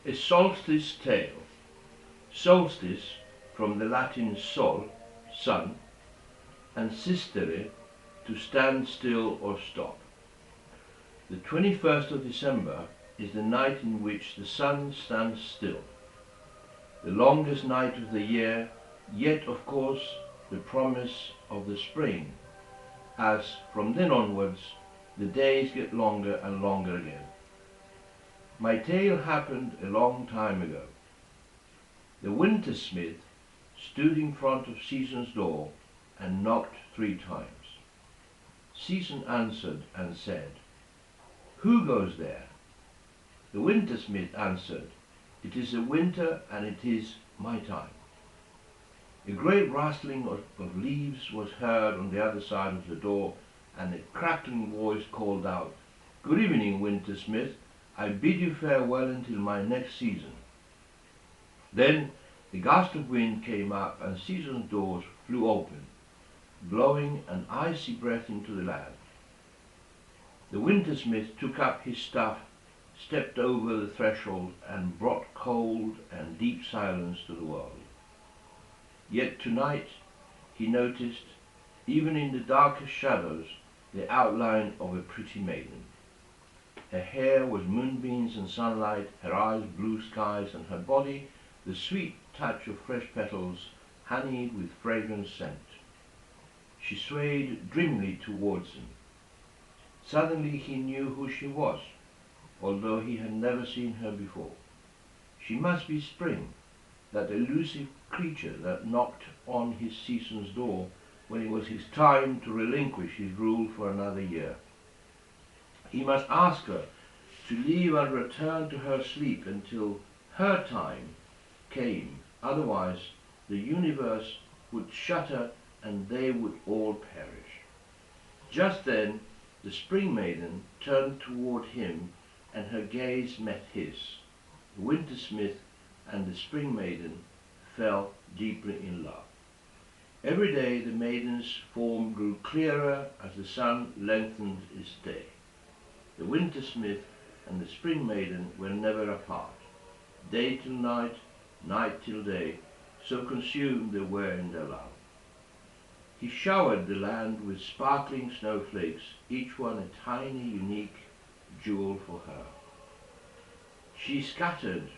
A solstice tale. Solstice, from the Latin sol, sun, and sistere, to stand still or stop. The 21st of December is the night in which the sun stands still. The longest night of the year, yet of course the promise of the spring, as from then onwards the days get longer and longer again. My tale happened a long time ago. The wintersmith stood in front of Season's door and knocked 3 times. Season answered and said, "Who goes there?" The wintersmith answered, "It is a winter and it is my time." A great rustling of leaves was heard on the other side of the door, and a crackling voice called out, "Good evening, wintersmith. I bid you farewell until my next season." Then a gust of wind came up and Season's doors flew open, blowing an icy breath into the land. The wintersmith took up his staff, stepped over the threshold, and brought cold and deep silence to the world. Yet tonight he noticed, even in the darkest shadows, the outline of a pretty maiden. Her hair was moonbeams and sunlight, her eyes blue skies, and her body the sweet touch of fresh petals honeyed with fragrant scent. She swayed dreamily towards him. Suddenly he knew who she was, although he had never seen her before. She must be Spring, that elusive creature that knocked on his Season's door when it was his time to relinquish his rule for another year. He must ask her to leave and return to her sleep until her time came, otherwise the universe would shatter and they would all perish. Just then the Spring Maiden turned toward him and her gaze met his. The wintersmith and the Spring Maiden fell deeply in love. Every day the maiden's form grew clearer as the sun lengthened its day. The wintersmith and the Spring Maiden were never apart. Day till night, night till day, so consumed they were in their love. He showered the land with sparkling snowflakes, each one a tiny, unique jewel for her. She scattered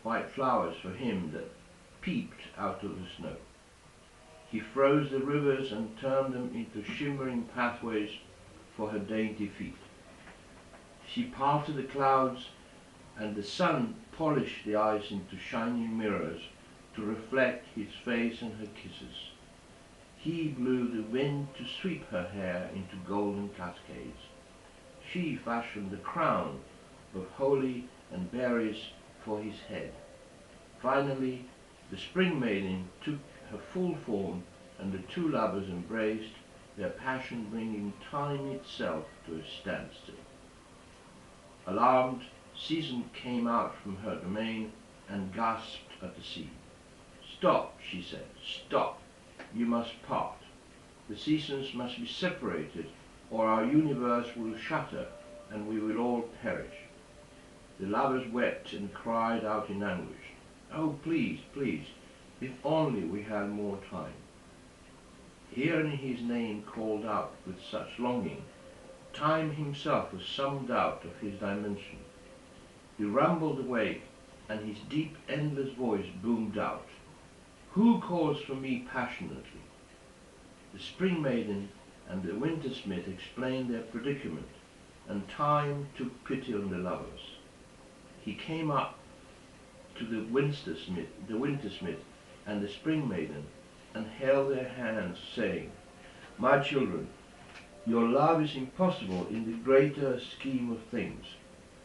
white flowers for him that peeped out of the snow. He froze the rivers and turned them into shimmering pathways for her dainty feet. She parted the clouds, and the sun polished the ice into shining mirrors to reflect his face and her kisses. He blew the wind to sweep her hair into golden cascades. She fashioned a crown of holly and berries for his head. Finally, the Spring Maiden took her full form, and the 2 lovers embraced, their passion bringing time itself to a standstill. Alarmed, Season came out from her domain and gasped at the sea. "Stop," she said, "stop. You must part. The seasons must be separated, or our universe will shatter and we will all perish." The lovers wept and cried out in anguish, "Oh, please, please, if only we had more time." Hearing his name called out with such longing, Time himself was summoned out of his dimension. He rumbled awake, and his deep, endless voice boomed out, "Who calls for me passionately?" The Spring Maiden and the wintersmith explained their predicament, and Time took pity on the lovers. He came up to the wintersmith and the Spring Maiden and held their hands, saying, "My children, your love is impossible in the greater scheme of things.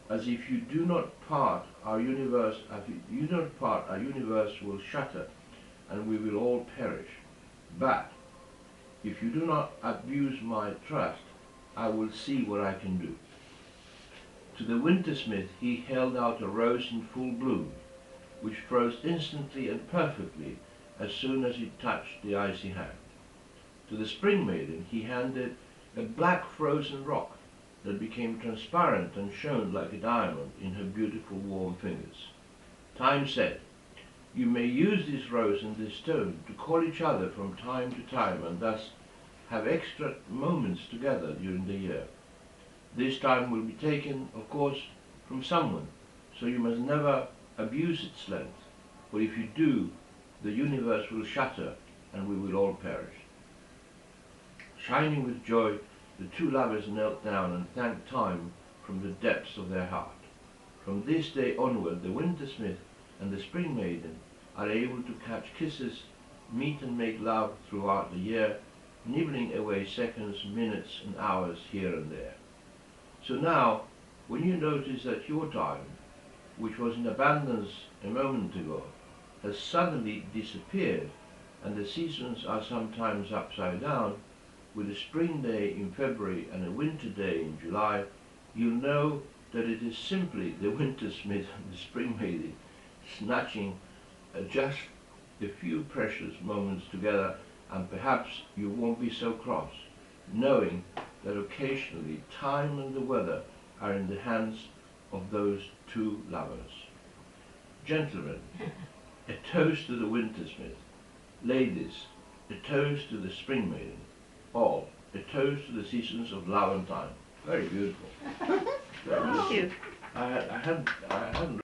As if you do not part, our universe will shatter, and we will all perish. But if you do not abuse my trust, I will see what I can do." To the wintersmith he held out a rose in full bloom, which froze instantly and perfectly as soon as it touched the icy hand. To the Spring Maiden he handed a black frozen rock that became transparent and shone like a diamond in her beautiful warm fingers. Time said, you may use this rose and this stone to call each other from time to time and thus have extra moments together during the year. This time will be taken, of course, from someone, so you must never abuse its length, for if you do, the universe will shatter and we will all perish. Shining with joy, the two lovers knelt down and thanked time from the depths of their heart. From this day onward, the winter smith and the spring maiden are able to catch kisses, meet and make love throughout the year, nibbling away seconds, minutes and hours here and there. So now, when you notice that your time, which was in abundance a moment ago, has suddenly disappeared, and the seasons are sometimes upside down, with a spring day in February and a winter day in July, you'll know that it is simply the winter smith and the spring maiden snatching just a few precious moments together, and perhaps you won't be so cross, knowing that occasionally time and the weather are in the hands of those two lovers. Gentlemen, a toast to the winter smith. Ladies, a toast to the spring maiden. All, a toast to the seasons of love and time. Very beautiful. Very beautiful. Thank you. I hadn't